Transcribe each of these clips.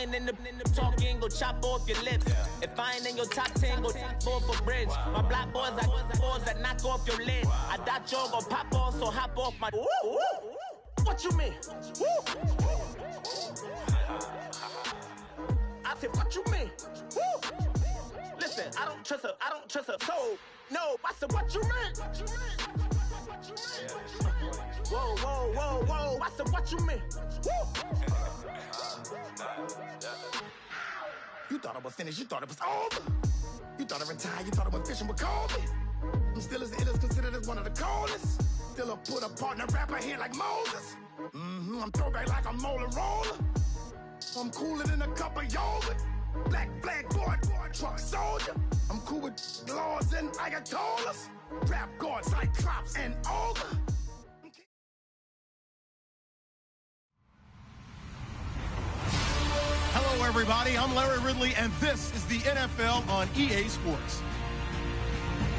I ain't in the talking, go chop off your lips. If I ain't in your top 10, go top 4 for bridge. My black boys like boys that knock off your lid. I doubt you're gonna pop off, so hop off my. What you mean? I said, what you mean? Listen, I don't trust her. So, no, I said, what you mean? Whoa, I said, what you mean? You thought it was finished, you thought it was over. You thought it retired, you thought it was fishing with Kobe. I'm still as ill as considered as one of the coldest. Still a put a partner rapper here like Moses. I'm throwback like a molar roller. I'm cooler than a cup of yogurt. Black flag boy, truck soldier. I'm cool with laws and ayatollahs. Rap god, cyclops, and ogre. Hello, everybody. I'm Larry Ridley, and this is the NFL on EA Sports.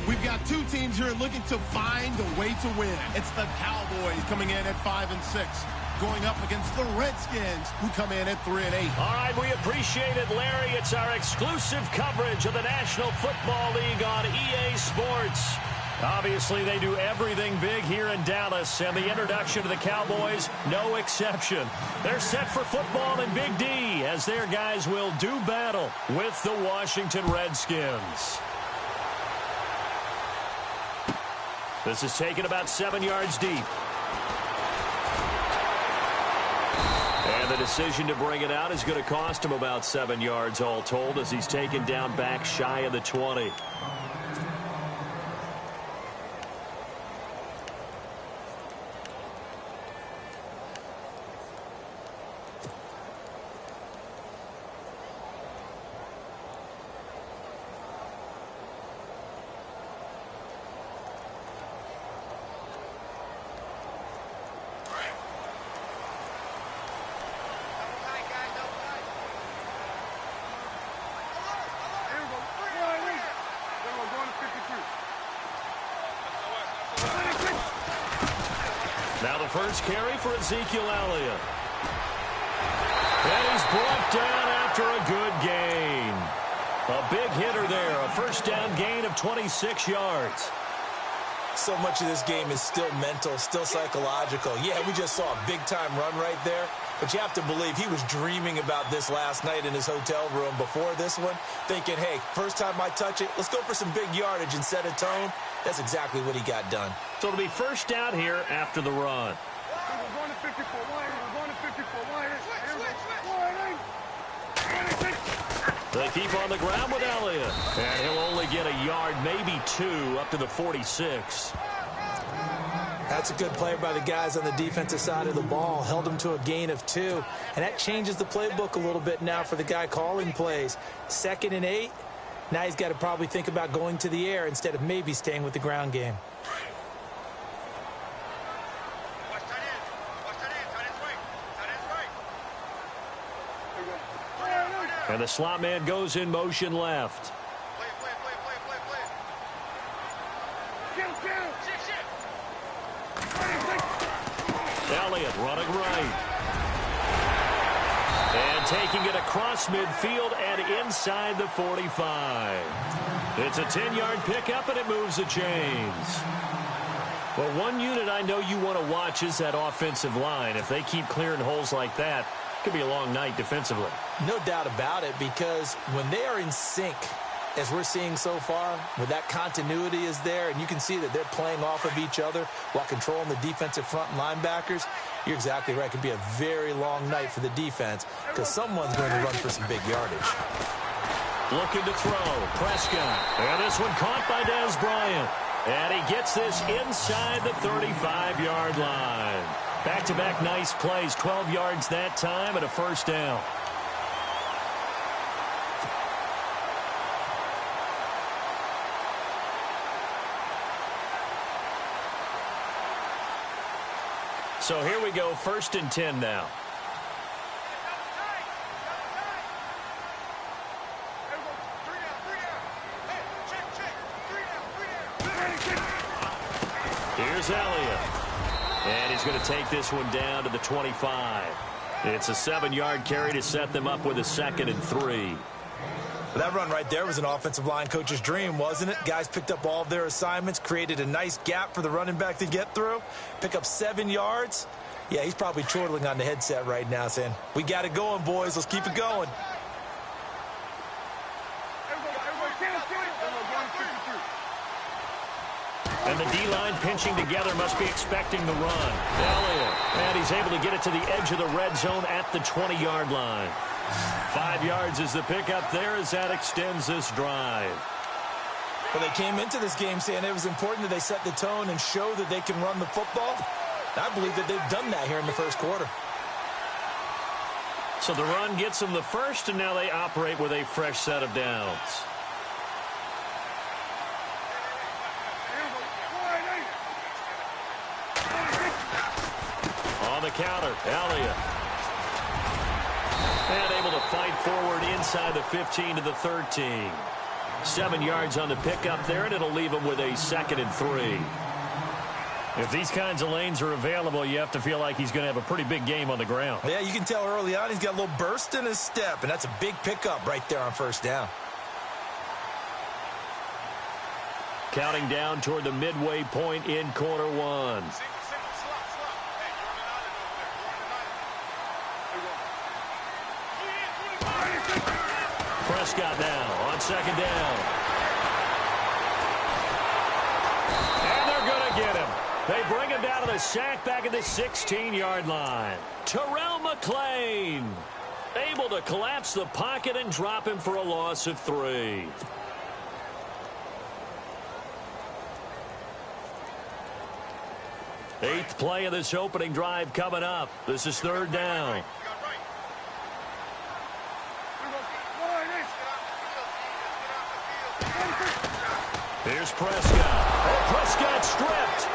We've got two teams here looking to find a way to win. It's the Cowboys coming in at 5-6, going up against the Redskins, who come in at 3-8. All right, we appreciate it, Larry. It's our exclusive coverage of the National Football League on EA Sports. Obviously, they do everything big here in Dallas, and the introduction to the Cowboys, no exception. They're set for football in Big D, as their guys will do battle with the Washington Redskins. This is taken about 7 yards deep. And the decision to bring it out is going to cost him about 7 yards all told, as he's taken down back shy of the 20. Now the first carry for Ezekiel Elliott. And he's brought down after a good gain. A big hitter there, a first down gain of 26 yards. So much of this game is still mental, still psychological. Yeah, we just saw a big-time run right there, but you have to believe he was dreaming about this last night in his hotel room before this one, thinking, hey, first time I touch it, let's go for some big yardage and set a tone. That's exactly what he got done. So it'll be first down here after the run. They keep on the ground with Elliott. And he'll only get a yard, maybe two, up to the 46. That's a good play by the guys on the defensive side of the ball. Held him to a gain of 2. And that changes the playbook a little bit now for the guy calling plays. 2nd and 8. Now he's got to probably think about going to the air instead of maybe staying with the ground game. And the slot man goes in motion left. Elliott running right. And taking it across midfield and inside the 45. It's a 10-yard pickup, and it moves the chains. Well, one unit I know you want to watch is that offensive line. If they keep clearing holes like that, it could be a long night defensively. No doubt about it, because when they are in sync, as we're seeing so far, where that continuity is there, and you can see that they're playing off of each other while controlling the defensive front and linebackers, you're exactly right. It could be a very long night for the defense because someone's going to run for some big yardage. Looking to throw. Prescott. And this one caught by Dez Bryant. And he gets this inside the 35-yard line. Back-to-back nice plays. 12 yards that time and a first down. So here we go, 1st and 10 now. Here's Elliott. And he's going to take this one down to the 25. It's a 7-yard carry to set them up with a 2nd and 3. That run right there was an offensive line coach's dream, wasn't it? Guys picked up all of their assignments, created a nice gap for the running back to get through, pick up 7 yards. Yeah, he's probably chortling on the headset right now saying, we got it going, boys. Let's keep it going. And the D-line pinching together must be expecting the run. Elliott, and he's able to get it to the edge of the red zone at the 20-yard line. 5 yards is the pickup there as that extends this drive. Well, they came into this game saying it was important that they set the tone and show that they can run the football. I believe that they've done that here in the first quarter. So the run gets them the first, and now they operate with a fresh set of downs. On the counter, Elliott. And able to fight forward inside the 15 to the 13. 7 yards on the pickup there, and it'll leave him with a 2nd and 3. If these kinds of lanes are available, you have to feel like he's going to have a pretty big game on the ground. Yeah, you can tell early on he's got a little burst in his step, and that's a big pickup right there on first down. Counting down toward the midway point in quarter one. Prescott now on 2nd down. And they're going to get him. They bring him down to the sack back at the 16-yard line. Terrell McClain able to collapse the pocket and drop him for a loss of 3. Eighth play of this opening drive coming up. This is 3rd down. Here's Prescott. Oh, Prescott stripped.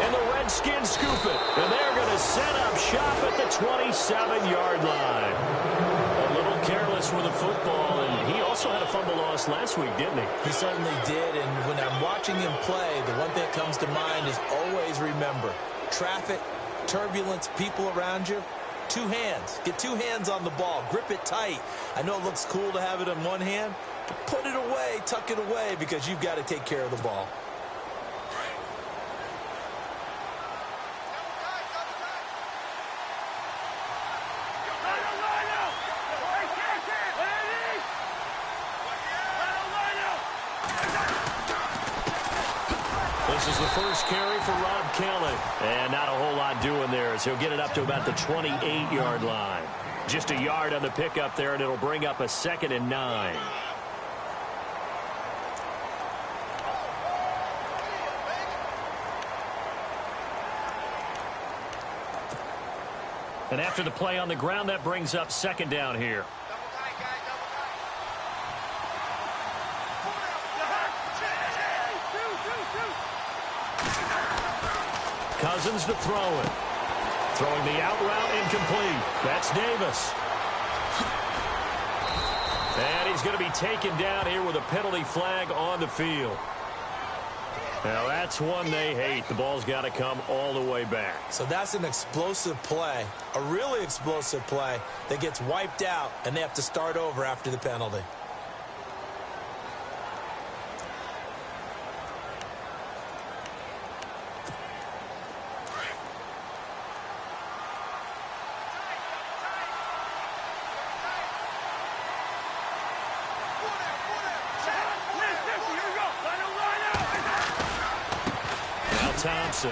And the Redskins scoop it. And they're going to set up shop at the 27-yard line. A little careless with the football, and he also had a fumble loss last week, didn't he? He certainly did, and when I'm watching him play, the one thing that comes to mind is always remember, traffic, turbulence, people around you, 2 hands. Get 2 hands on the ball. Grip it tight. I know it looks cool to have it in one hand, but put it away, tuck it away, because you've got to take care of the ball. This is the first carry for Rob Kelly. And not a whole lot doing there as he'll get it up to about the 28-yard line. Just a yard on the pickup there, and it'll bring up a 2nd and 9. And after the play on the ground, that brings up 2nd down here. Cousins to throw it. Throwing the out route incomplete. That's Davis. And he's going to be taken down here with a penalty flag on the field. Now that's one they hate. The ball's got to come all the way back. So that's an explosive play, a really explosive play that gets wiped out, and they have to start over after the penalty. Thompson.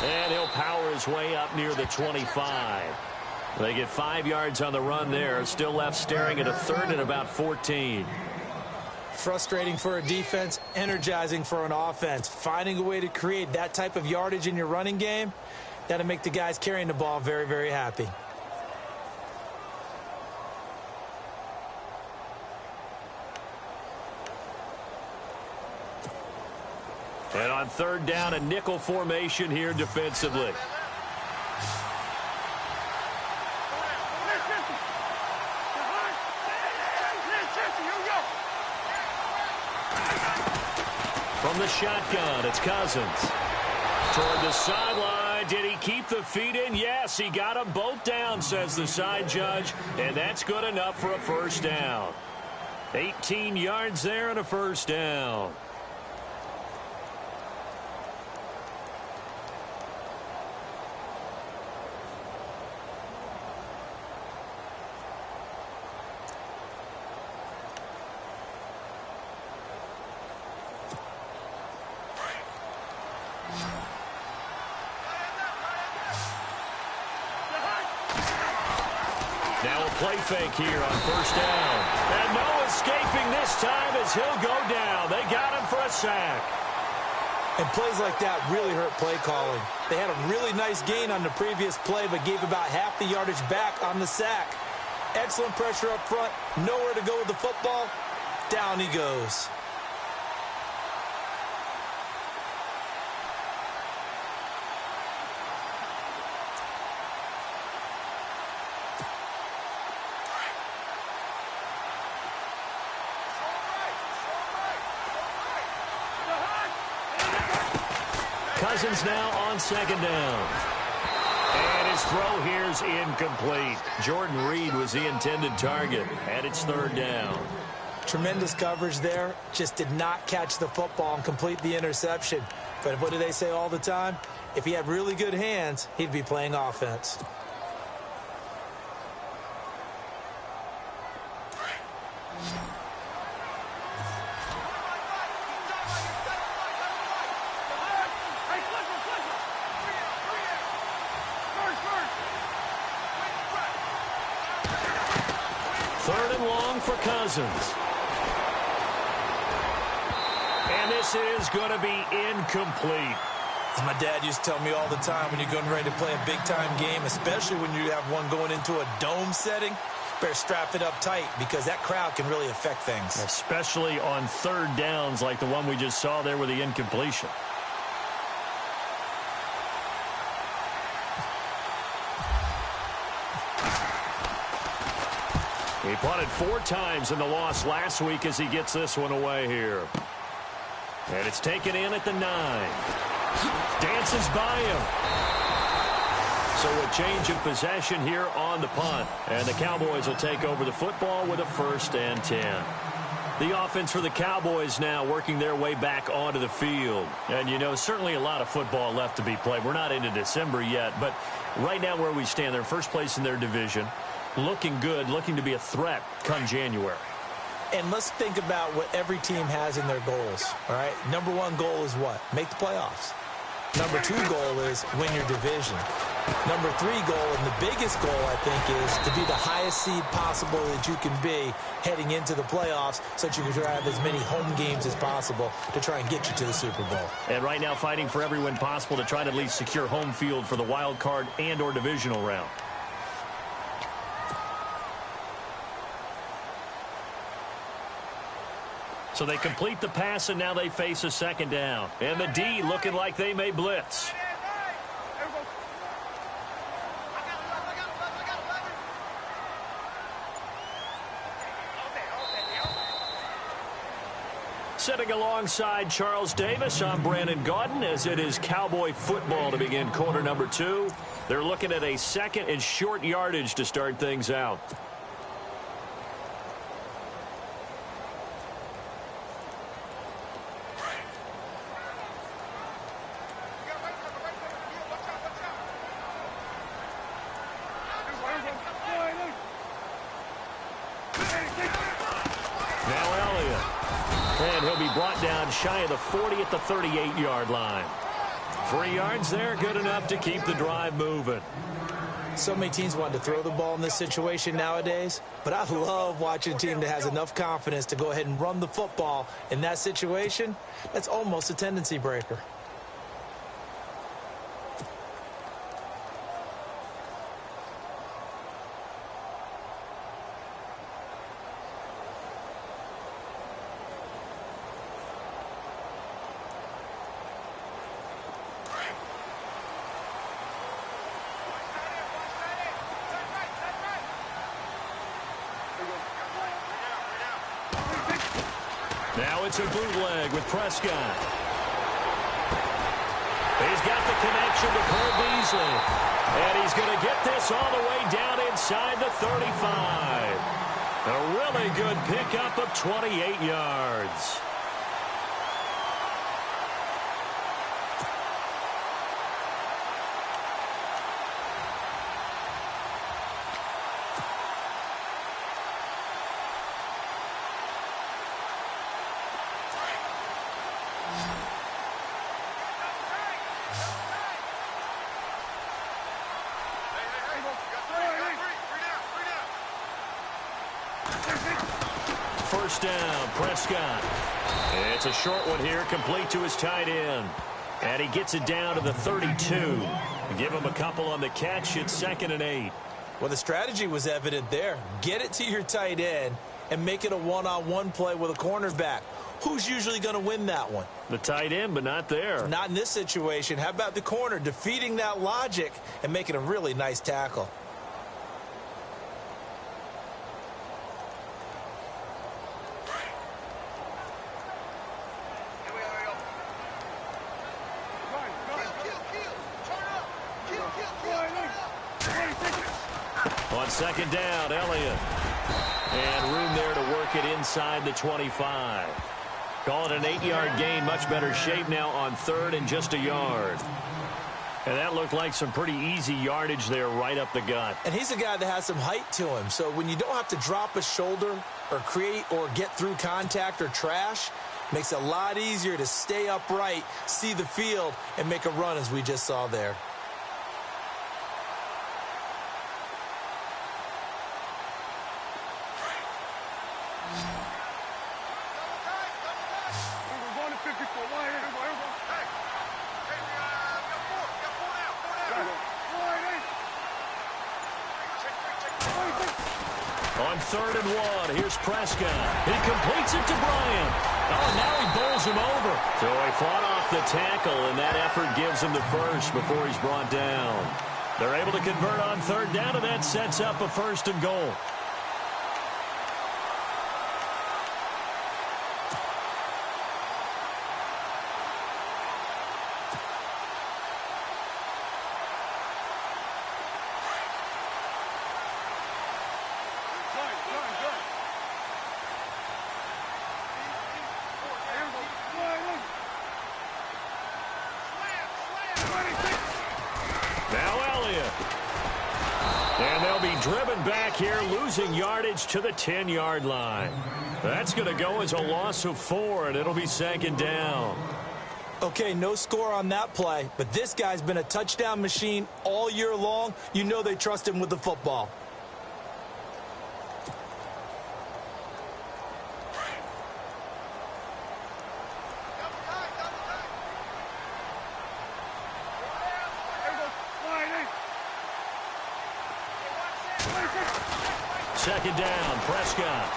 And he'll power his way up near the 25. They get 5 yards on the run there. Still left staring at a 3rd and about 14. Frustrating for a defense, energizing for an offense. Finding a way to create that type of yardage in your running game, that'll make the guys carrying the ball very, very happy. And on 3rd down, a nickel formation here defensively. From the shotgun, it's Cousins. Toward the sideline, did he keep the feet in? Yes, he got them both down, says the side judge, and that's good enough for a first down. 18 yards there and a first down. Now a play fake here on first down. And no escaping this time as he'll go down. They got him for a sack. And plays like that really hurt play calling. They had a really nice gain on the previous play, but gave about half the yardage back on the sack. Excellent pressure up front. Nowhere to go with the football. Down he goes. Cousins now on second down. And his throw here's incomplete. Jordan Reed was the intended target, and it's third down. Tremendous coverage there. Just did not catch the football and complete the interception. But what do they say all the time? If he had really good hands, he'd be playing offense. Third and long for Cousins. And this is going to be incomplete. As my dad used to tell me all the time, when you're getting ready to play a big-time game, especially when you have one going into a dome setting, better strap it up tight because that crowd can really affect things. Especially on third downs like the one we just saw there with the incompletion. He punted 4 times in the loss last week as he gets this one away here. And it's taken in at the 9. Dances by him. So a change of possession here on the punt. And the Cowboys will take over the football with a 1st and 10. The offense for the Cowboys now working their way back onto the field. And, you know, certainly a lot of football left to be played. We're not into December yet, but right now where we stand, they're first place in their division. Looking good, looking to be a threat come January. And let's think about what every team has in their goals, all right? Number 1 goal is what? Make the playoffs. Number 2 goal is win your division. Number 3 goal, and the biggest goal, I think, is to be the highest seed possible that you can be heading into the playoffs so that you can have as many home games as possible to try and get you to the Super Bowl. And right now fighting for every win possible to try to at least secure home field for the wild card and or divisional round. So they complete the pass, and now they face a second down. And the D looking like they may blitz. Sitting alongside Charles Davis, I'm Brandon Gaudin, as it is Cowboy football to begin quarter number 2. They're looking at a 2nd and short yardage to start things out. And he'll be brought down shy of the 40 at the 38-yard line. 3 yards there, good enough to keep the drive moving. So many teams want to throw the ball in this situation nowadays, but I love watching a team that has enough confidence to go ahead and run the football in that situation. That's almost a tendency breaker. Now it's a bootleg with Prescott. He's got the connection to Cole Beasley. And he's going to get this all the way down inside the 35. A really good pickup of 28 yards. First down, Prescott. It's a short one here, complete to his tight end. And he gets it down to the 32. Give him a couple on the catch. It's 2nd and 8. Well, the strategy was evident there. Get it to your tight end and make it a one-on-one play with a cornerback. Who's usually going to win that one? The tight end, but not there. Not in this situation. How about the corner defeating that logic and making a really nice tackle? On 2nd down, Elliott. And room there to work it inside the 25. Call it an 8-yard gain. Much better shape now on 3rd and just a yard. And that looked like some pretty easy yardage there right up the gut. And he's a guy that has some height to him. So when you don't have to drop a shoulder or create or get through contact or trash, makes it a lot easier to stay upright, see the field, and make a run as we just saw there. On 3rd and 1, here's Prescott. He completes it to Bryant. Oh, now he bowls him over. So he fought off the tackle, and that effort gives him the first before he's brought down. They're able to convert on 3rd down, and that sets up a 1st and goal. And they'll be driven back here, losing yardage to the 10-yard line. That's going to go as a loss of 4, and it'll be 2nd down. Okay, no score on that play, but this guy's been a touchdown machine all year long. You know they trust him with the football. Second down, Prescott.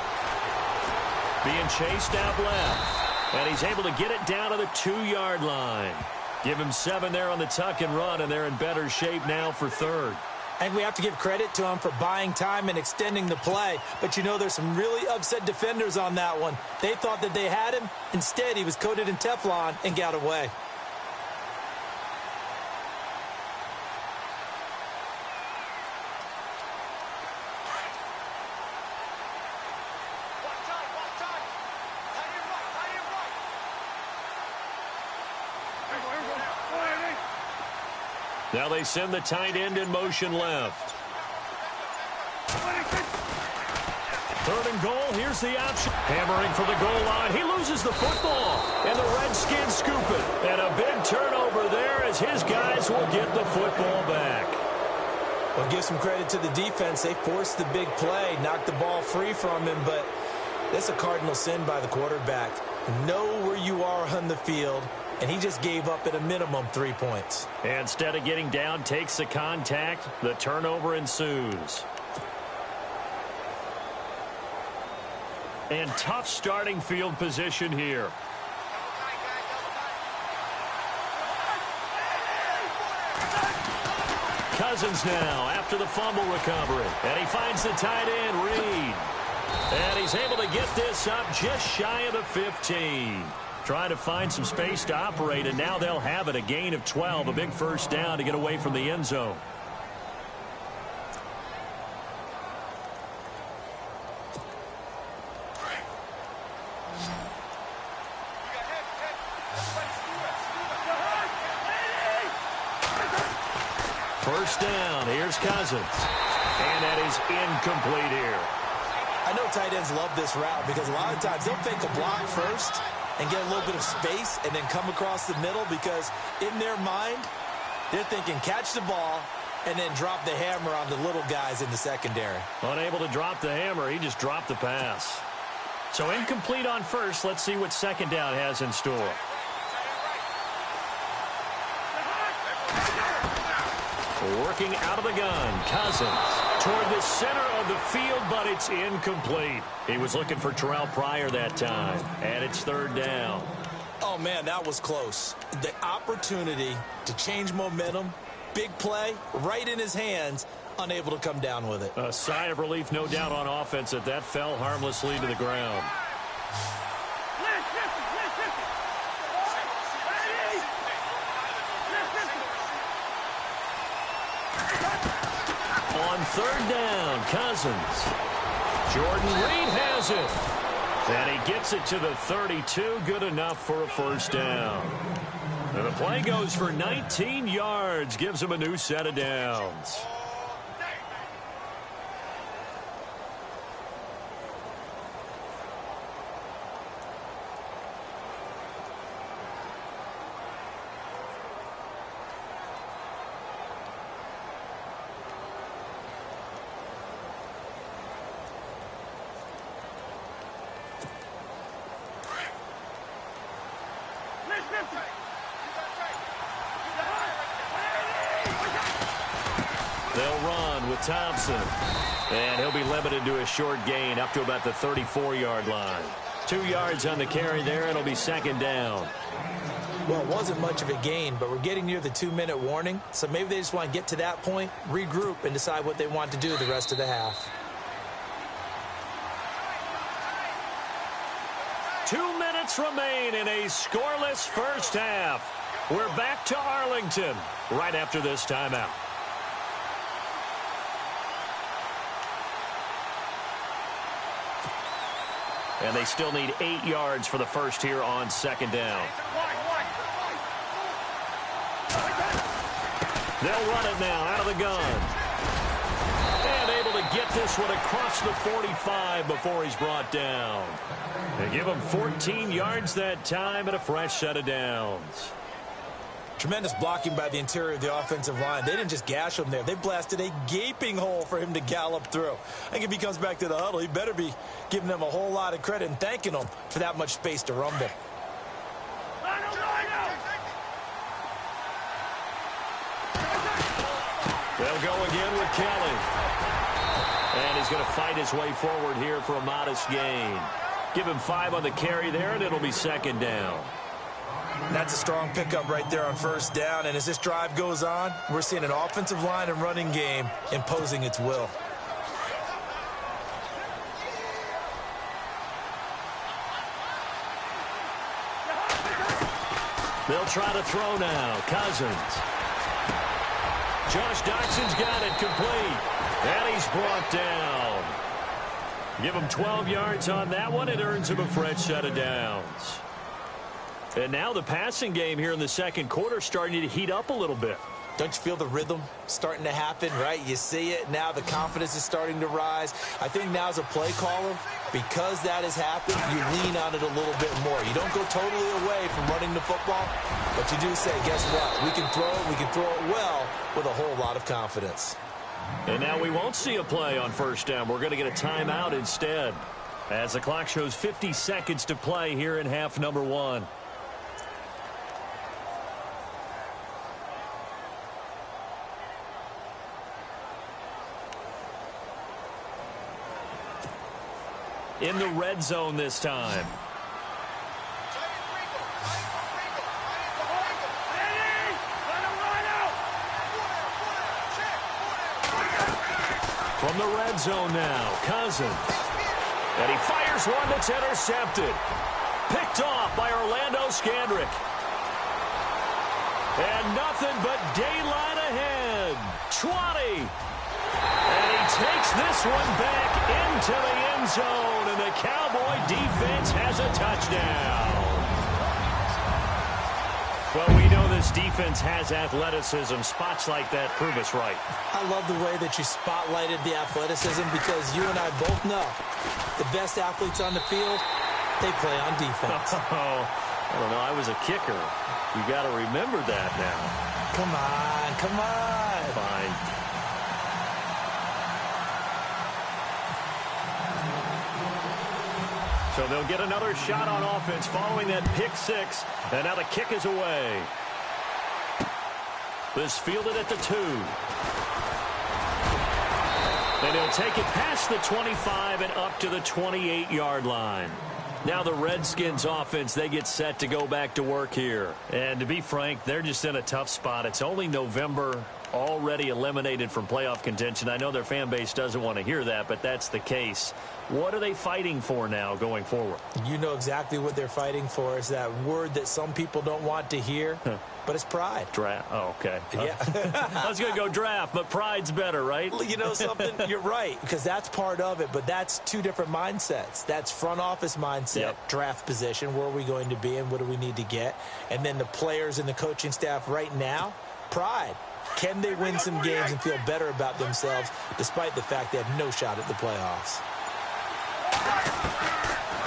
Being chased out left. And he's able to get it down to the 2-yard line. Give him 7 there on the tuck and run, and they're in better shape now for 3rd. And we have to give credit to him for buying time and extending the play. But you know there's some really upset defenders on that one. They thought that they had him. Instead, he was coated in Teflon and got away. Now they send the tight end in motion left. 3rd and goal. Here's the option. Hammering for the goal line. He loses the football. And the Redskins scoop it. And a big turnover there as his guys will get the football back. Well, give some credit to the defense. They forced the big play, knocked the ball free from him, but that's a cardinal sin by the quarterback. Know where you are on the field. And he just gave up at a minimum 3 points. And instead of getting down, takes the contact. The turnover ensues. And tough starting field position here. Cousins now after the fumble recovery. And he finds the tight end, Reed. And he's able to get this up just shy of the 15. Trying to find some space to operate, and now they'll have it. A gain of 12, a big first down to get away from the end zone. First down, here's Cousins. And that is incomplete here. I know tight ends love this route because a lot of times they'll fake a block first and get a little bit of space and then come across the middle because in their mind, they're thinking catch the ball and then drop the hammer on the little guys in the secondary. Unable to drop the hammer, he just dropped the pass. So incomplete on first. Let's see what second down has in store. Working out of the gun, Cousins toward the center of the field, but it's incomplete. He was looking for Terrell Pryor that time, and it's third down. Oh, man, that was close. The opportunity to change momentum, big play, right in his hands, unable to come down with it. A sigh of relief, no doubt, on offense that fell harmlessly to the ground. On third down, Cousins. Jordan Reed has it. And he gets it to the 32. Good enough for a first down. And the play goes for 19 yards. Gives him a new set of downs. They'll run with Thompson. And he'll be limited to a short gain up to about the 34-yard line. 2 yards on the carry there. It'll be second down. Well, it wasn't much of a gain, but we're getting near the 2-minute warning. So maybe they just want to get to that point, regroup, and decide what they want to do the rest of the half. 2 minutes remain in a scoreless first half. We're back to Arlington right after this timeout. And they still need 8 yards for the first here on second down. They'll run it now out of the gun. And able to get this one across the 45 before he's brought down. They give him 14 yards that time and a fresh set of downs. Tremendous blocking by the interior of the offensive line. They didn't just gash him there. They blasted a gaping hole for him to gallop through. I think if he comes back to the huddle, he better be giving them a whole lot of credit and thanking them for that much space to rumble. They'll go again with Kelly. And he's going to fight his way forward here for a modest gain. Give him 5 on the carry there, and it'll be second down. That's a strong pickup right there on first down. And as this drive goes on, we're seeing an offensive line and running game imposing its will. They'll try to throw now. Cousins. Josh Doxson's got it complete. And he's brought down. Give him 12 yards on that one. It earns him a fresh set of downs. And now the passing game here in the second quarter starting to heat up a little bit. Don't you feel the rhythm starting to happen, right? You see it. Now the confidence is starting to rise. I think now as a play caller, because that has happened, you lean on it a little bit more. You don't go totally away from running the football, but you do say, guess what? We can throw it well with a whole lot of confidence. And now we won't see a play on first down. We're going to get a timeout instead as the clock shows 50 seconds to play here in half number 1. In the red zone this time. From the red zone now, Cousins. And he fires one that's intercepted. Picked off by Orlando Scandrick. And nothing but daylight ahead. 20. And he takes this one back into the end zone. And the Cowboy defense has a touchdown. Well, we know this defense has athleticism. Spots like that prove us right. I love the way that you spotlighted the athleticism because you and I both know the best athletes on the field, they play on defense. Oh, I don't know. I was a kicker. You got to remember that now. Come on, come on. Fine. So they'll get another shot on offense following that pick six. And now the kick is away. This fielded at the 2. And he'll take it past the 25 and up to the 28-yard line. Now the Redskins offense, they get set to go back to work here. And to be frank, they're just in a tough spot. It's only November, already eliminated from playoff contention. I know their fan base doesn't want to hear that, but that's the case. What are they fighting for now going forward? You know exactly what they're fighting for. Is that word that some people don't want to hear, but it's pride. Draft. Oh, okay. Yeah. I was going to go draft, but pride's better, right? You know something? You're right, because that's part of it, but that's two different mindsets. That's front office mindset, draft position, where are we going to be and what do we need to get? And then the players and the coaching staff right now, pride. Can they win some games and feel better about themselves despite the fact they have no shot at the playoffs?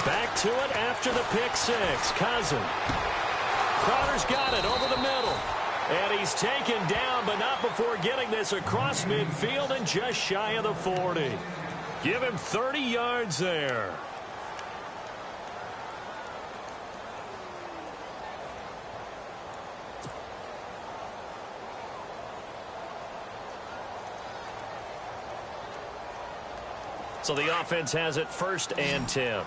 Back to it after the pick six. Cousin. Crowder's got it over the middle. And he's taken down, but not before getting this across midfield and just shy of the 40. Give him 30 yards there. So the offense has it 1st and 10.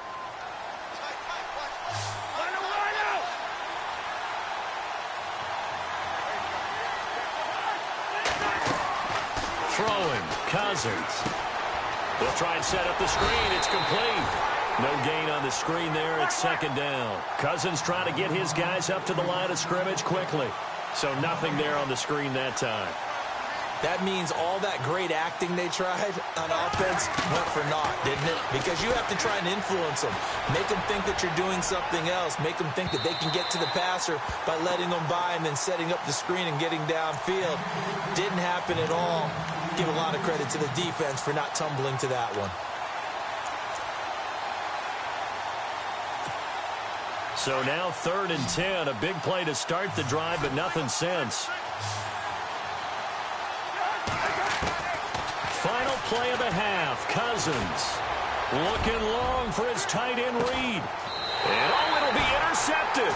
Throwing, Cousins. They'll try and set up the screen. It's complete. No gain on the screen there. It's 2nd down. Cousins trying to get his guys up to the line of scrimmage quickly. So nothing there on the screen that time. That means all that great acting they tried on offense went for naught, didn't it? Because you have to try and influence them. Make them think that you're doing something else. Make them think that they can get to the passer by letting them by and then setting up the screen and getting downfield. Didn't happen at all. Give a lot of credit to the defense for not tumbling to that one. So now 3rd and 10. A big play to start the drive, but nothing since. Final play of the half. Cousins looking long for his tight end read. And oh, it'll be intercepted.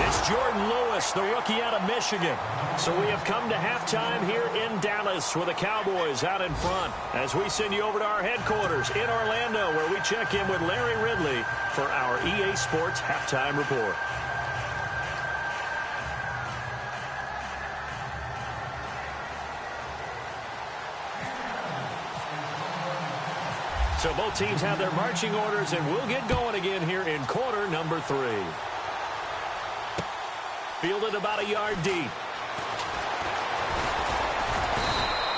It's Jordan Lewis, the rookie out of Michigan. So we have come to halftime here in Dallas with the Cowboys out in front as we send you over to our headquarters in Orlando where we check in with Larry Ridley for our EA Sports Halftime Report. So both teams have their marching orders, and we'll get going again here in quarter number 3. Fielded about a yard deep.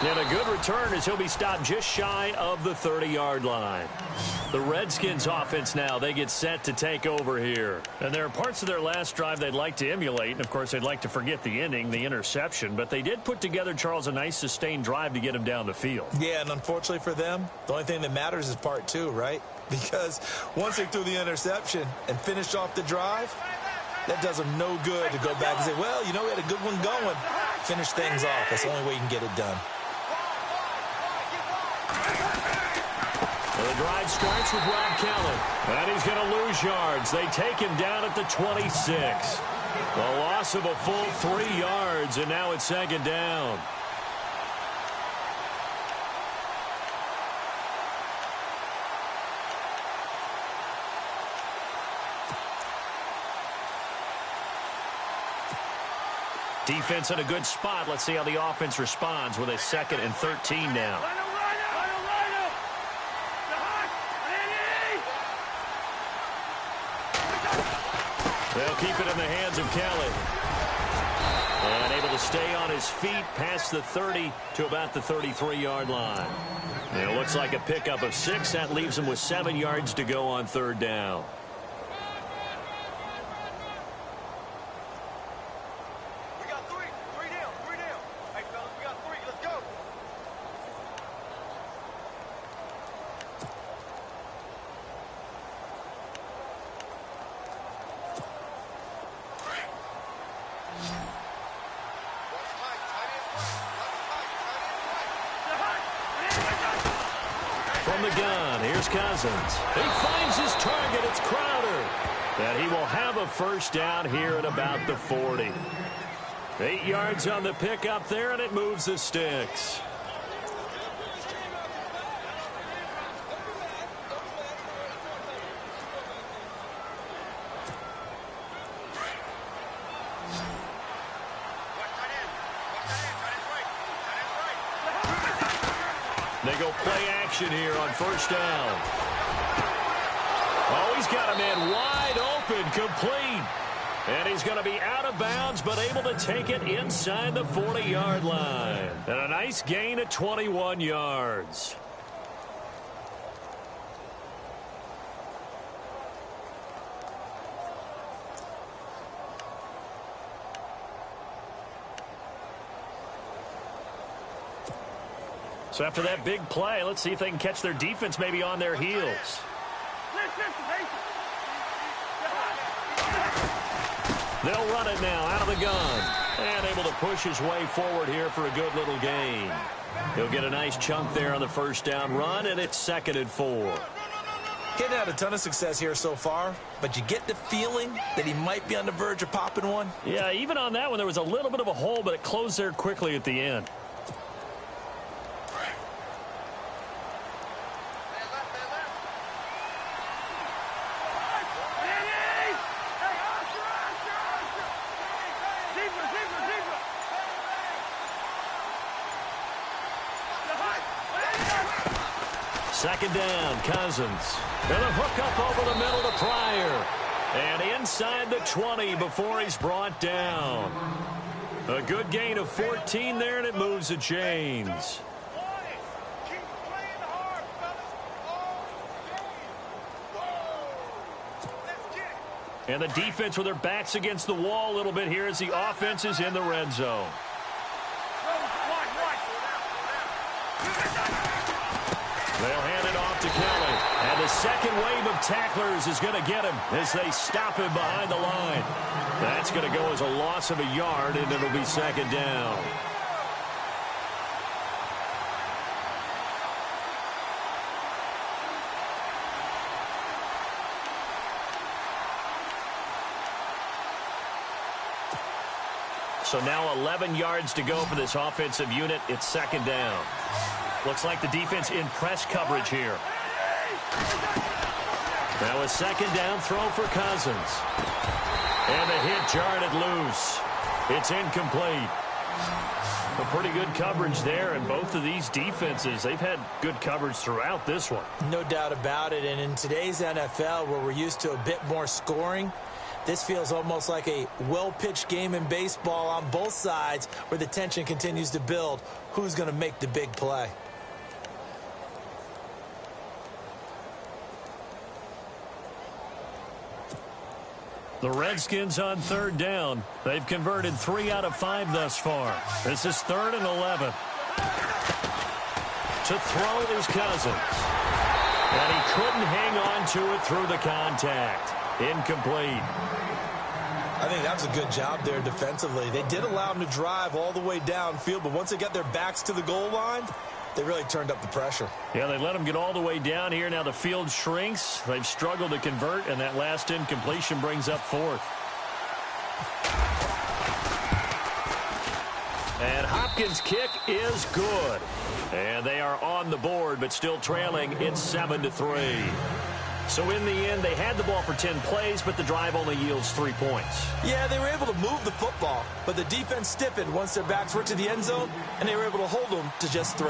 And a good return as he'll be stopped just shy of the 30-yard line. The Redskins offense now, they get set to take over here. And there are parts of their last drive they'd like to emulate. And, of course, they'd like to forget the ending, the interception. But they did put together, Charles, a nice sustained drive to get him down the field. Yeah, and unfortunately for them, the only thing that matters is part 2, right? Because once they threw the interception and finished off the drive, that does them no good to go back and say, well, you know, we had a good one going. Finish things off. That's the only way you can get it done. Well, the drive starts with Rob Kelly. And he's going to lose yards. They take him down at the 26. A loss of a full 3 yards, and now it's 2nd down. Defense in a good spot. Let's see how the offense responds with a 2nd and 13 now. They'll keep it in the hands of Kelly. And able to stay on his feet past the 30 to about the 33-yard line. And it looks like a pickup of 6. That leaves him with 7 yards to go on third down. We got 3. 3 down. 3 down. Hey, fellas, we got 3. Let's go. From the gun, here's Cousins. He finds his target. It's Crowder. And he will have a first down here at about the 40. 8 yards on the pickup there, and it moves the sticks. They go play action here on first down. Oh, he's got a man wide open, complete. And he's going to be out of bounds, but able to take it inside the 40-yard line. And a nice gain at 21 yards. So after that big play, let's see if they can catch their defense maybe on their heels. They'll run it now out of the gun. And able to push his way forward here for a good little gain. He'll get a nice chunk there on the first down run, and it's 2nd and 4. Getting had a ton of success here so far, but you get the feeling that he might be on the verge of popping one. Yeah, even on that one, there was a little bit of a hole, but it closed there quickly at the end. Second down, Cousins. And a hook up over the middle to Pryor. And inside the 20 before he's brought down. A good gain of 14 there, and it moves the chains. And the defense with their backs against the wall a little bit here as the offense is in the red zone. They'll hand it off to Kelly. And the second wave of tacklers is going to get him as they stop him behind the line. That's going to go as a loss of a yard, and it'll be 2nd down. So now 11 yards to go for this offensive unit. It's 2nd down. Looks like the defense in press coverage here. Now a 2nd down throw for Cousins. And the hit jarred it loose. It's incomplete. A pretty good coverage there, and both of these defenses, they've had good coverage throughout this one. No doubt about it, and in today's NFL, where we're used to a bit more scoring, this feels almost like a well-pitched game in baseball on both sides where the tension continues to build. Who's going to make the big play? The Redskins on 3rd down. They've converted 3 out of 5 thus far. This is 3rd and 11. To throw is Cousins. And he couldn't hang on to it through the contact. Incomplete. I think that was a good job there defensively. They did allow him to drive all the way downfield, but once they got their backs to the goal line, they really turned up the pressure. Yeah, they let him get all the way down here. Now the field shrinks. They've struggled to convert, and that last incompletion brings up 4th. And Hopkins' kick is good. And they are on the board, but still trailing. It's 7-3. So in the end, they had the ball for 10 plays, but the drive only yields 3 points. Yeah, they were able to move the football, but the defense stiffened once their backs were to the end zone, and they were able to hold them to just 3.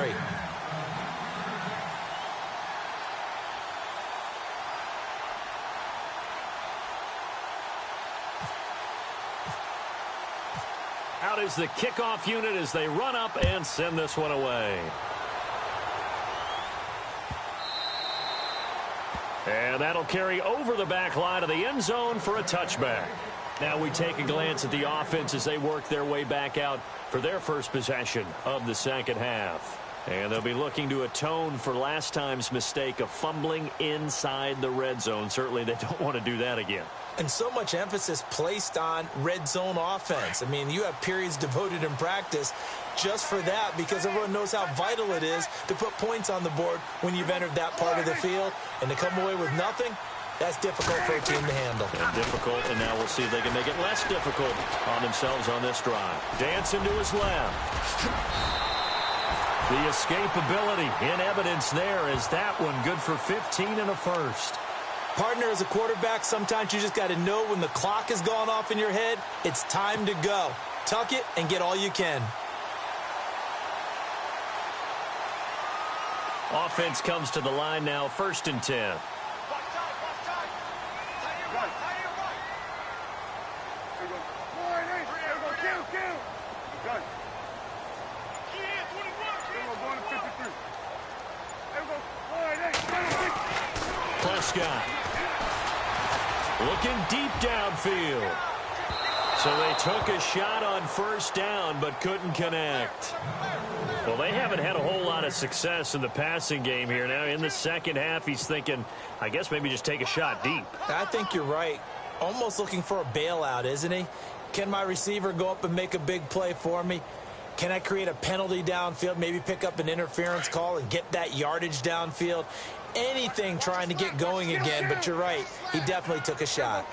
out is the kickoff unit as they run up and send this one away. And that'll carry over the back line of the end zone for a touchback. Now we take a glance at the offense as they work their way back out for their first possession of the second half. And they'll be looking to atone for last time's mistake of fumbling inside the red zone. Certainly they don't want to do that again. And so much emphasis placed on red zone offense. I mean, you have periods devoted in practice just for that because everyone knows how vital it is to put points on the board when you've entered that part of the field. And to come away with nothing, that's difficult for a team to handle. And difficult, and now we'll see if they can make it less difficult on themselves on this drive. Dancing to his left. The escapability in evidence there is that one good for 15 and a first. Partner, as a quarterback, sometimes you just got to know when the clock has gone off in your head, it's time to go. Tuck it and get all you can. Offense comes to the line now, 1st and 10. Prescott looking deep downfield. So they took a shot on 1st down but couldn't connect. Well, they haven't had a whole lot of success in the passing game here. Now in the second half, he's thinking, I guess maybe just take a shot deep. I think you're right. Almost looking for a bailout, isn't he? Can my receiver go up and make a big play for me? Can I create a penalty downfield, maybe pick up an interference call and get that yardage downfield? Anything trying to get going again, but you're right. He definitely took a shot.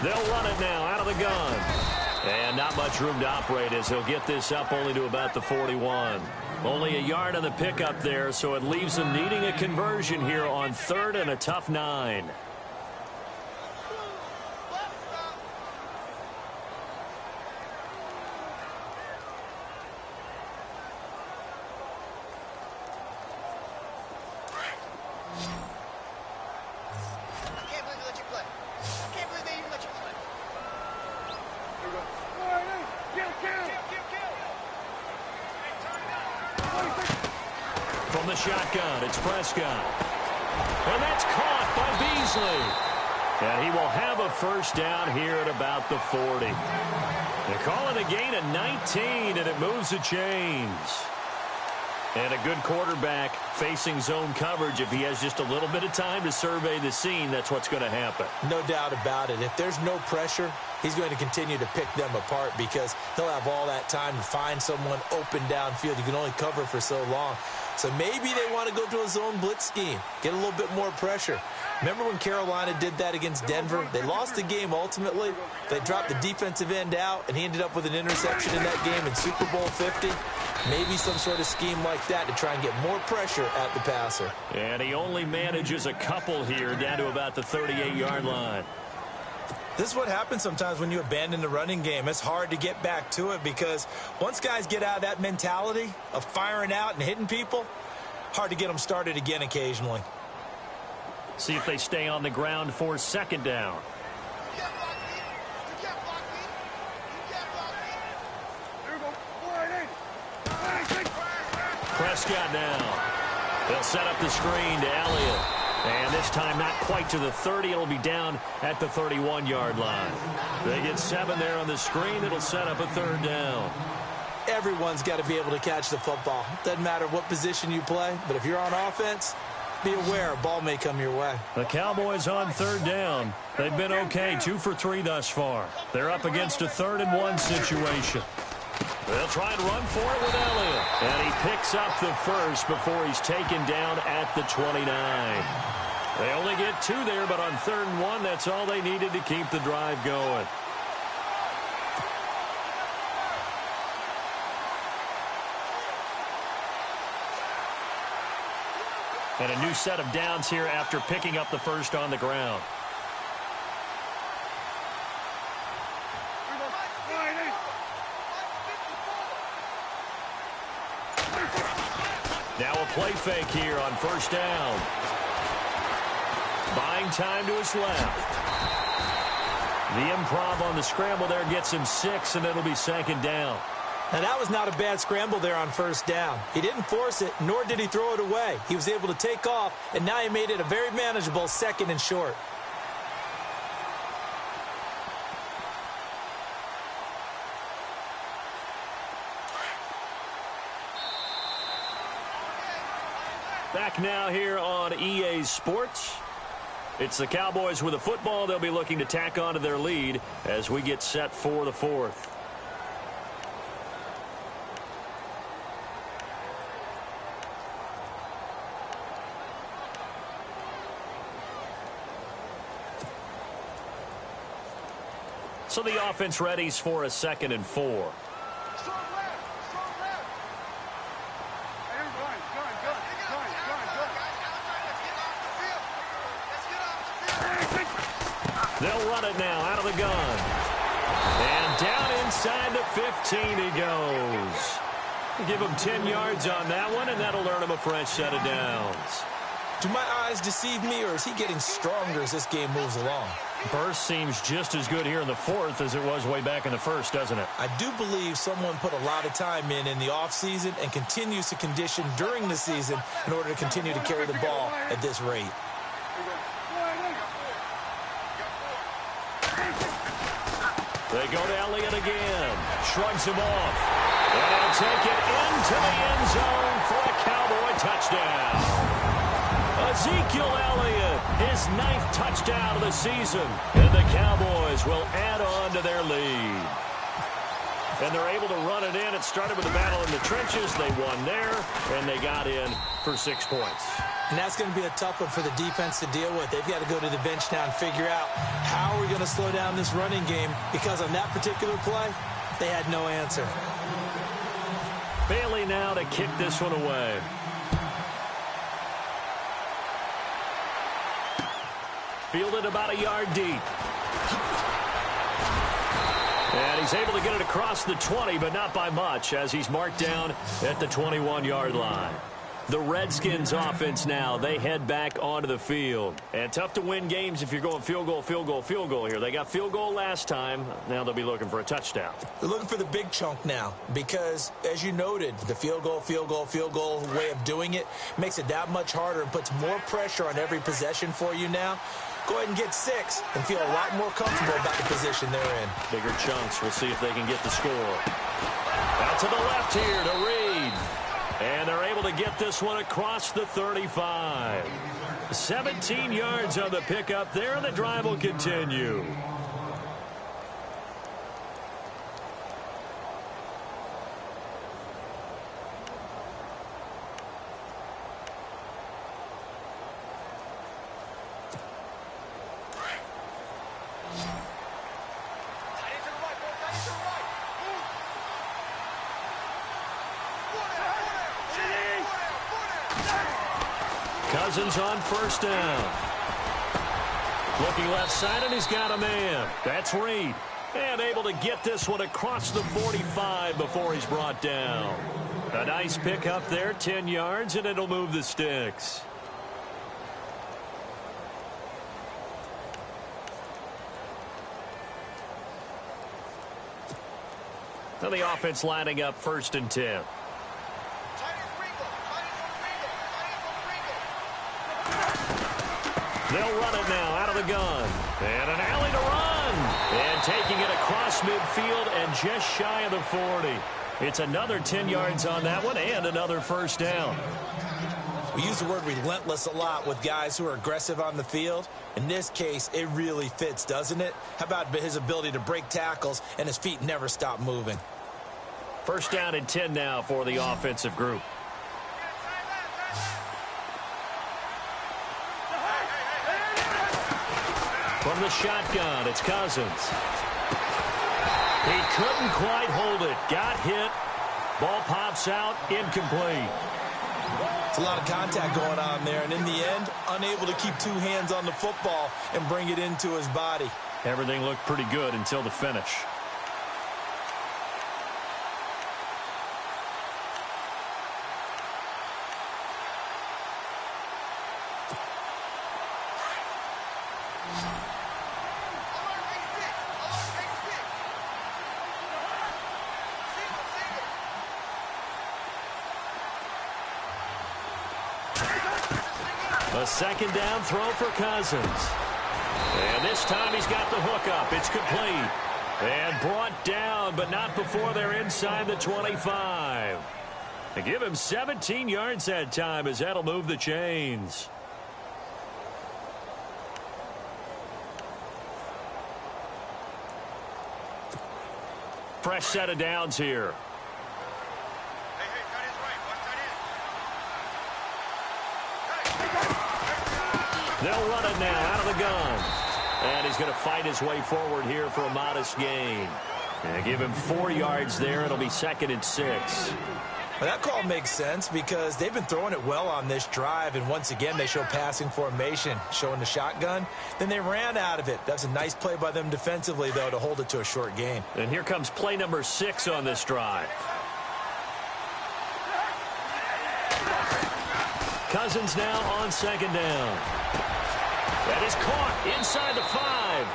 They'll run it now out of the gun. And not much room to operate as he'll get this up only to about the 41. Only a yard on the pickup there, so it leaves him needing a conversion here on 3rd and a tough 9. From the shotgun, it's Prescott. And that's caught by Beasley. And he will have a 1st down here at about the 40. They call it a gain of 19, and it moves the chains. And a good quarterback facing zone coverage. If he has just a little bit of time to survey the scene, that's what's going to happen. No doubt about it. If there's no pressure, he's going to continue to pick them apart because he'll have all that time to find someone open downfield. You can only cover for so long. So maybe they want to go to a zone blitz scheme, get a little bit more pressure. Remember when Carolina did that against Denver? They lost the game ultimately. They dropped the defensive end out, and he ended up with an interception in that game in Super Bowl 50. Maybe some sort of scheme like that to try and get more pressure at the passer. And he only manages a couple here down to about the 38-yard line. This is what happens sometimes when you abandon the running game. It's hard to get back to it because once guys get out of that mentality of firing out and hitting people, hard to get them started again occasionally. See if they stay on the ground for 2nd down. Prescott now. They'll set up the screen to Elliott. And this time not quite to the 30. It'll be down at the 31-yard line. They get 7 there on the screen. It'll set up a 3rd down. Everyone's got to be able to catch the football. Doesn't matter what position you play, but if you're on offense, be aware a ball may come your way. The Cowboys on 3rd down. They've been okay, 2 for 3 thus far. They're up against a 3rd and 1 situation. They'll try and run for it with Elliott. And he picks up the first before he's taken down at the 29. They only get 2 there, but on 3rd and 1, that's all they needed to keep the drive going. And a new set of downs here after picking up the first on the ground. Now a play fake here on 1st down. Buying time to his left. The improv on the scramble there gets him 6, and it'll be second down. Now, that was not a bad scramble there on first down. He didn't force it, nor did he throw it away. He was able to take off, and now he made it a very manageable 2nd and short. Back now here on EA Sports. It's the Cowboys with the football. They'll be looking to tack onto their lead as we get set for the 4th. So the offense readies for a 2nd and 4. Strong left. Strong left. Hey, gun. Let's get off the field. They'll run it now out of the gun. And down inside the 15 he goes. Give him 10 yards on that one, and that'll earn him a fresh set of downs. Do my eyes deceive me, or is he getting stronger as this game moves along? Burst seems just as good here in the 4th as it was way back in the 1st, doesn't it? I do believe someone put a lot of time in the offseason and continues to condition during the season in order to continue to carry the ball at this rate. They go to Elliott again. Shrugs him off. And he'll take it into the end zone for a Cowboy touchdown. Ezekiel Elliott, his 9th touchdown of the season. And the Cowboys will add on to their lead. And they're able to run it in. It started with a battle in the trenches. They won there, and they got in for 6 points. And that's going to be a tough one for the defense to deal with. They've got to go to the bench now and figure out how are we going to slow down this running game, because on that particular play, they had no answer. Bailey now to kick this one away. Fielded about a yard deep. And he's able to get it across the 20, but not by much, as he's marked down at the 21-yard line. The Redskins offense now, they head back onto the field. And tough to win games if you're going field goal, field goal, field goal here. They got field goal last time. Now they'll be looking for a touchdown. They're looking for the big chunk now because, as you noted, the field goal way of doing it makes it that much harder and puts more pressure on every possession for you now. Go ahead and get 6 and feel a lot more comfortable about the position they're in. Bigger chunks. We'll see if they can get the score. Out to the left here to Reed. And they're able to get this one across the 35. 17 yards on the pickup there, and the drive will continue. Cousins on first down. Looking left side, and he's got a man. That's Reed. And able to get this one across the 45 before he's brought down. A nice pick up there, 10 yards, and it'll move the sticks. Now the offense lining up 1st and 10. They'll run it now out of the gun. And an alley to run. And taking it across midfield and just shy of the 40. It's another 10 yards on that one and another first down. We use the word relentless a lot with guys who are aggressive on the field. In this case, it really fits, doesn't it? How about his ability to break tackles and his feet never stop moving? First down and 10 now for the offensive group. From the shotgun, it's Cousins. He couldn't quite hold it. Got hit. Ball pops out, incomplete. It's a lot of contact going on there, and in the end, unable to keep 2 hands on the football and bring it into his body. Everything looked pretty good until the finish. A second down throw for Cousins. And this time he's got the hook up. It's complete. And brought down, but not before they're inside the 25. They give him 17 yards that time as that'll move the chains. Fresh set of downs here. They'll run it now out of the gun. And he's going to fight his way forward here for a modest gain. And give him 4 yards there. It'll be 2nd and 6. Well, that call makes sense because they've been throwing it well on this drive, and once again they show passing formation, showing the shotgun. Then they ran out of it. That's a nice play by them defensively, though, to hold it to a short gain. And here comes play number 6 on this drive. Cousins now on 2nd down. That is caught inside the 5.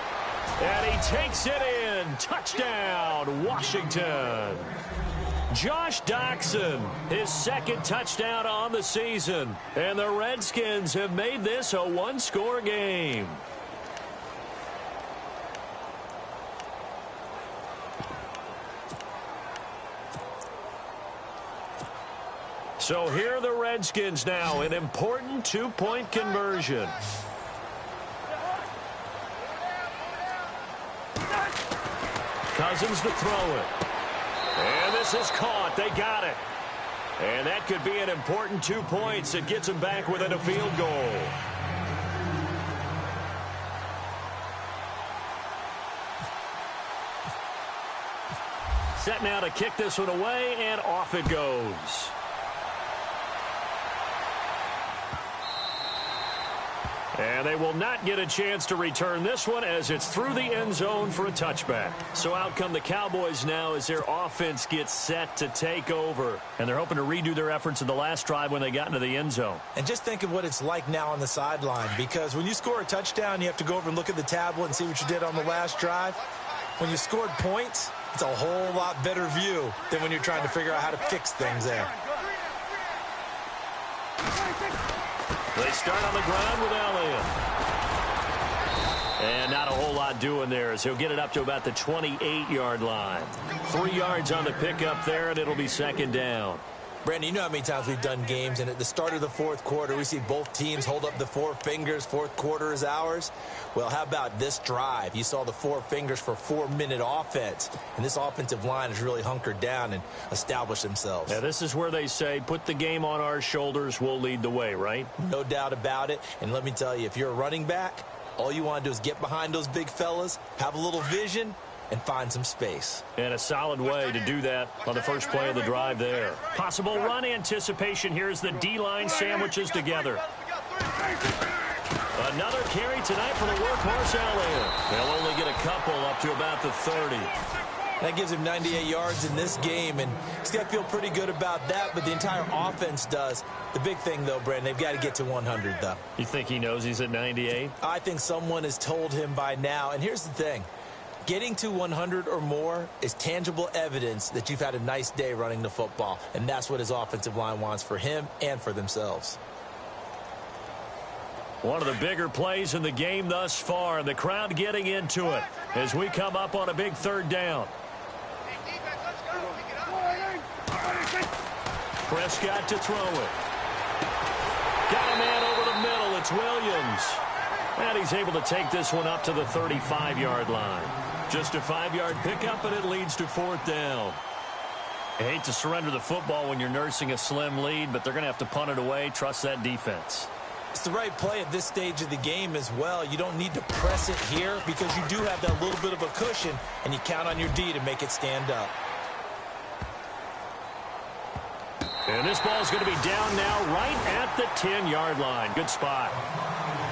And he takes it in. Touchdown, Washington. Josh Doxson, his 2nd touchdown on the season. And the Redskins have made this a 1-score game. So here are the Redskins now, an important 2-point conversion. Cousins to throw it. And this is caught. They got it. And that could be an important 2 points. It gets them back within a field goal. Set now to kick this one away, and off it goes. And they will not get a chance to return this one as it's through the end zone for a touchback. So out come the Cowboys now as their offense gets set to take over. And they're hoping to redo their efforts in the last drive when they got into the end zone. And just think of what it's like now on the sideline, because when you score a touchdown, you have to go over and look at the tablet and see what you did on the last drive. When you scored points, it's a whole lot better view than when you're trying to figure out how to fix things there. They start on the ground with Elliott. And not a whole lot doing there as he'll get it up to about the 28-yard line. 3 yards on the pickup there, and it'll be 2nd down. Brandon, you know how many times we've done games, and at the start of the 4th quarter, we see both teams hold up the 4 fingers, 4th quarter is ours. Well, how about this drive? You saw the 4 fingers for 4-minute offense, and this offensive line has really hunkered down and established themselves. Yeah, this is where they say, put the game on our shoulders, we'll lead the way, right? No doubt about it, and let me tell you, if you're a running back, all you want to do is get behind those big fellas, have a little vision, and find some space. And a solid way to do that on the first play of the drive there. Possible run anticipation here as the D-line sandwiches together. Another carry tonight for the workhorse Elliott. They'll only get a couple up to about the 30. That gives him 98 yards in this game, and he's got to feel pretty good about that, but the entire offense does. The big thing, though, Brandon, they've got to get to 100, though. You think he knows he's at 98? I think someone has told him by now, and here's the thing. Getting to 100 or more is tangible evidence that you've had a nice day running the football, and that's what his offensive line wants for him and for themselves. One of the bigger plays in the game thus far, and the crowd getting into it as we come up on a big 3rd down. Prescott to throw it. Got a man over the middle. It's Williams. And he's able to take this one up to the 35-yard line. Just a 5-yard pickup, and it leads to 4th down. I hate to surrender the football when you're nursing a slim lead, but they're going to have to punt it away. Trust that defense. It's the right play at this stage of the game as well. You don't need to press it here because you do have that little bit of a cushion, and you count on your D to make it stand up. And this ball is going to be down now right at the 10-yard line. Good spot.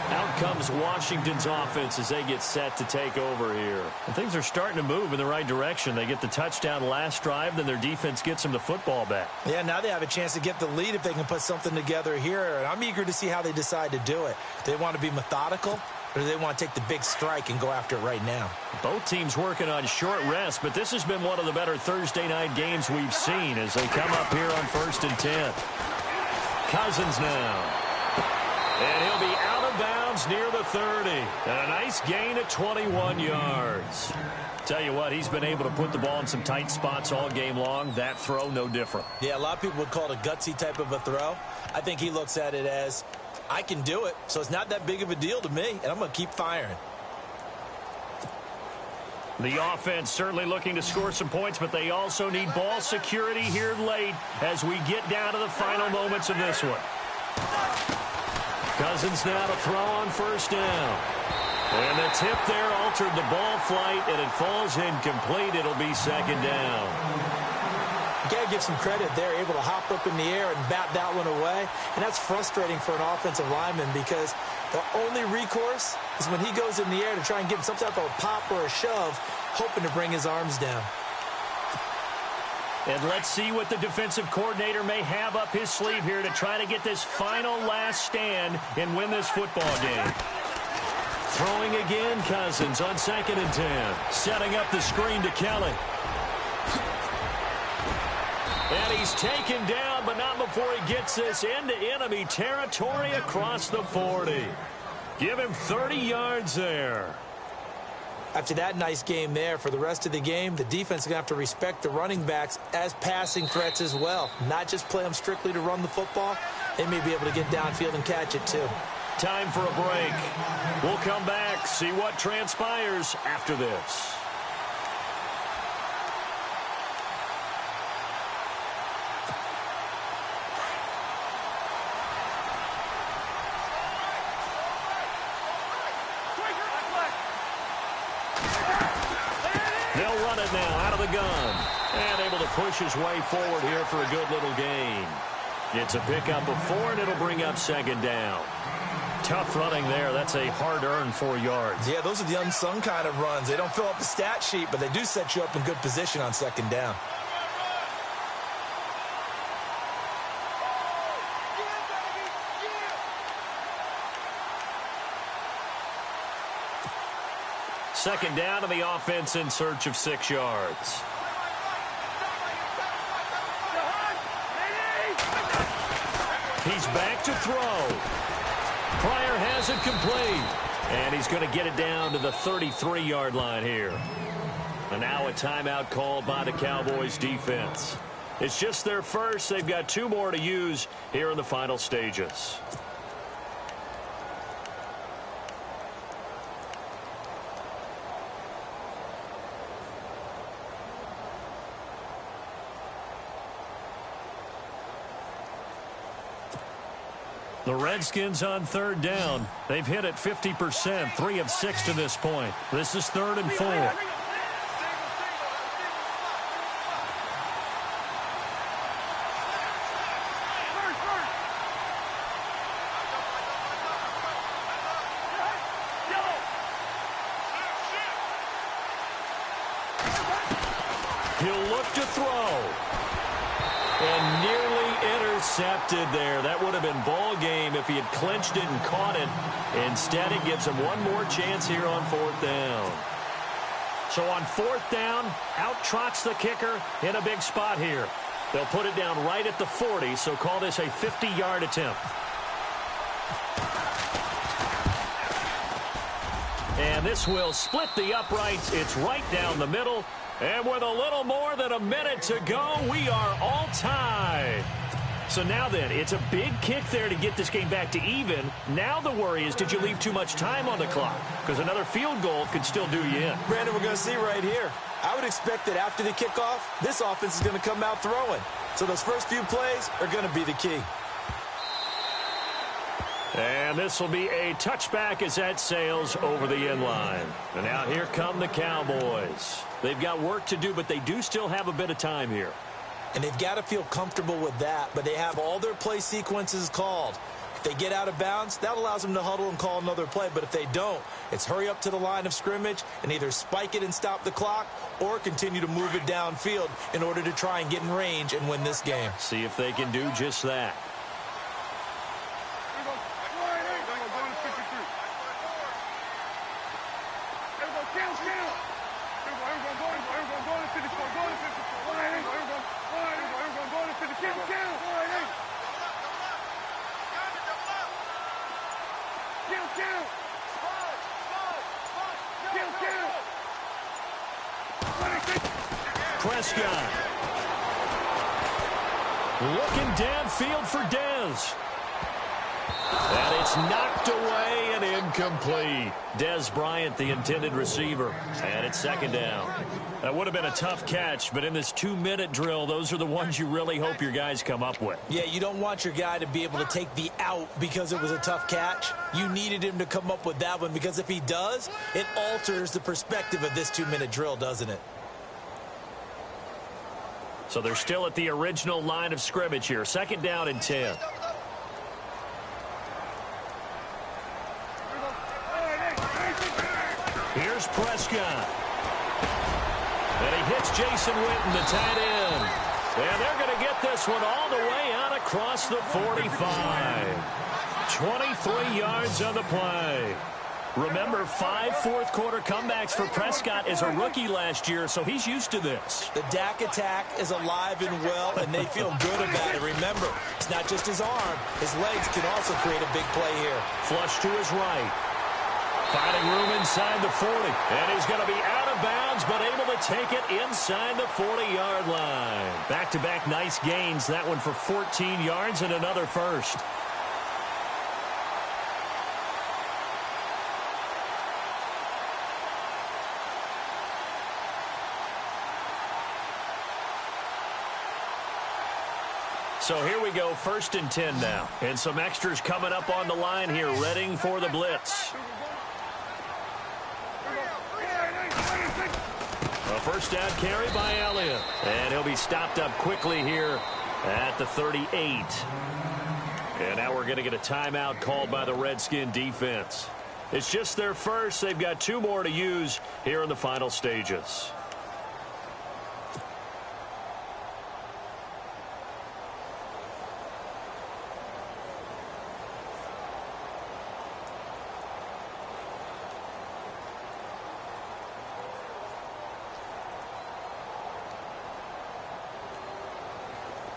Out comes Washington's offense as they get set to take over here. And things are starting to move in the right direction. They get the touchdown last drive, then their defense gets them the football back. Yeah, now they have a chance to get the lead if they can put something together here. And I'm eager to see how they decide to do it. Do they want to be methodical, or do they want to take the big strike and go after it right now? Both teams working on short rest, but this has been one of the better Thursday night games we've seen as they come up here on 1st and 10. Cousins now. And he'll be out of bounds near the 30. And a nice gain of 21 yards. Tell you what, he's been able to put the ball in some tight spots all game long. That throw, no different. Yeah, a lot of people would call it a gutsy type of a throw. I think he looks at it as, I can do it, so it's not that big of a deal to me, and I'm going to keep firing. The offense certainly looking to score some points, but they also need ball security here late as we get down to the final moments of this one. Cousins now to throw on first down. And the tip there altered the ball flight, and it falls incomplete. It'll be second down. You got to give some credit. They're able to hop up in the air and bat that one away. And that's frustrating for an offensive lineman because the only recourse is when he goes in the air to try and give some type of a pop or a shove, hoping to bring his arms down. And let's see what the defensive coordinator may have up his sleeve here to try to get this final last stand and win this football game. Throwing again, Cousins on 2nd and 10. Setting up the screen to Kelly. And he's taken down, but not before he gets this into enemy territory across the 40. Give him 30 yards there. After that nice game there, for the rest of the game, the defense is going to have to respect the running backs as passing threats as well. Not just play them strictly to run the football. They may be able to get downfield and catch it too. Time for a break. We'll come back, see what transpires after this. They'll run it now out of the gun. And able to push his way forward here for a good little gain. It's a pickup of 4, and it'll bring up second down. Tough running there. That's a hard-earned 4 yards. Yeah, those are the unsung kind of runs. They don't fill up the stat sheet, but they do set you up in good position on second down. Second down, and the offense in search of 6 yards. He's back to throw. Pryor has it complete. And he's going to get it down to the 33-yard line here. And now a timeout called by the Cowboys defense. It's just their first. They've got 2 more to use here in the final stages. The Redskins on 3rd down. They've hit it 50%, 3 of 6 to this point. This is 3rd and 4. He'll look to throw. And nearly intercepted there. That would have been ball game if he had clinched it and caught it. Instead, it gives him one more chance here on 4th down. So on 4th down, out trots the kicker in a big spot here. They'll put it down right at the 40, so call this a 50-yard attempt. And this will split the uprights. It's right down the middle. And with a little more than a minute to go, we are all tied. So now then, it's a big kick there to get this game back to even. Now the worry is, did you leave too much time on the clock? Because another field goal could still do you in. Brandon, we're going to see right here. I would expect that after the kickoff, this offense is going to come out throwing. So those first few plays are going to be the key. And this will be a touchback as that sails over the end line. And now here come the Cowboys. They've got work to do, but they do still have a bit of time here. And they've got to feel comfortable with that, but they have all their play sequences called. If they get out of bounds, that allows them to huddle and call another play. But if they don't, it's hurry up to the line of scrimmage and either spike it and stop the clock or continue to move it downfield in order to try and get in range and win this game. See if they can do just that. Prescott. Looking downfield for Dez. And it's knocked away and incomplete. Dez Bryant, the intended receiver. And it's second down. That would have been a tough catch, but in this 2-minute drill, those are the ones you really hope your guys come up with. Yeah, you don't want your guy to be able to take the out because it was a tough catch. You needed him to come up with that one because if he does, it alters the perspective of this 2-minute drill, doesn't it? So they're still at the original line of scrimmage here. Second down and 10. Here's Prescott. And he hits Jason Witten, the tight end. And they're going to get this one all the way out across the 45. 23 yards on the play. Remember, 5 fourth-quarter comebacks for Prescott as a rookie last year, so he's used to this. The Dak attack is alive and well, and they feel good about it. Remember, it's not just his arm. His legs can also create a big play here. Flush to his right. Finding room inside the 40. And he's going to be out of bounds, but able to take it inside the 40-yard line. Back-to-back nice gains. That one for 14 yards and another first. So here we go, 1st and 10 now. And some extras coming up on the line here, readying for the blitz. A first down carry by Elliott. And he'll be stopped up quickly here at the 38. And now we're going to get a timeout called by the Redskin defense. It's just their first. They've got 2 more to use here in the final stages.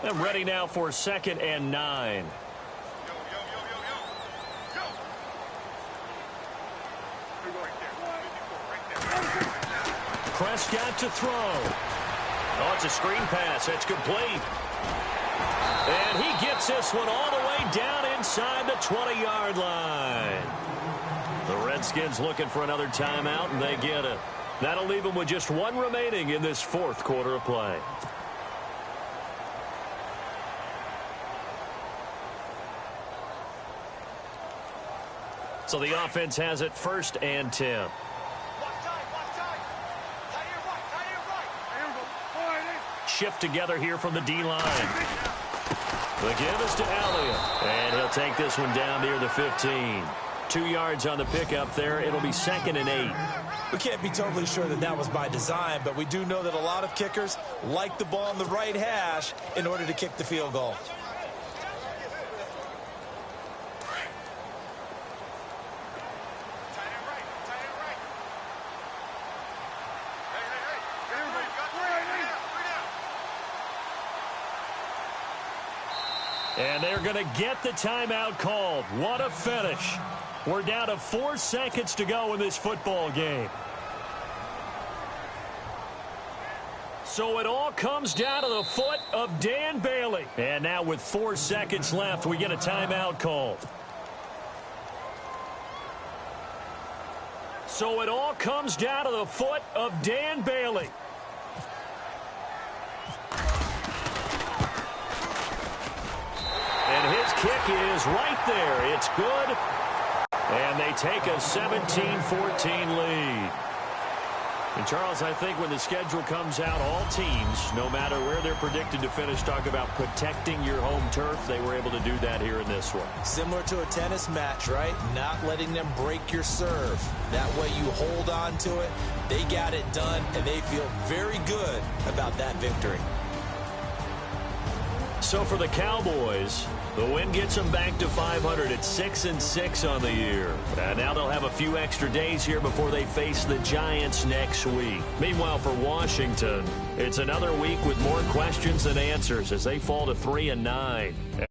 And ready now for 2nd and 9. Prescott to throw. Oh, it's a screen pass. It's complete. And he gets this one all the way down inside the 20-yard line. The Redskins looking for another timeout, and they get it. That'll leave them with just 1 remaining in this 4th quarter of play. So the offense has it 1st and 10. Shift together here from the D-line. The give is to Elliott. And he'll take this one down near the 15. 2 yards on the pickup there. It'll be 2nd and 8. We can't be totally sure that that was by design, but we do know that a lot of kickers like the ball on the right hash in order to kick the field goal. And they're going to get the timeout called. What a finish. We're down to 4 seconds to go in this football game. So it all comes down to the foot of Dan Bailey. And now with 4 seconds left, we get a timeout called. So it all comes down to the foot of Dan Bailey. And his kick is right there. It's good. And they take a 17-14 lead. And, Charles, I think when the schedule comes out, all teams, no matter where they're predicted to finish, talk about protecting your home turf. They were able to do that here in this one. Similar to a tennis match, right? Not letting them break your serve. That way you hold on to it. They got it done, and they feel very good about that victory. So for the Cowboys, the win gets them back to 500 at 6-6 on the year. And now they'll have a few extra days here before they face the Giants next week. Meanwhile, for Washington, it's another week with more questions than answers as they fall to 3-9.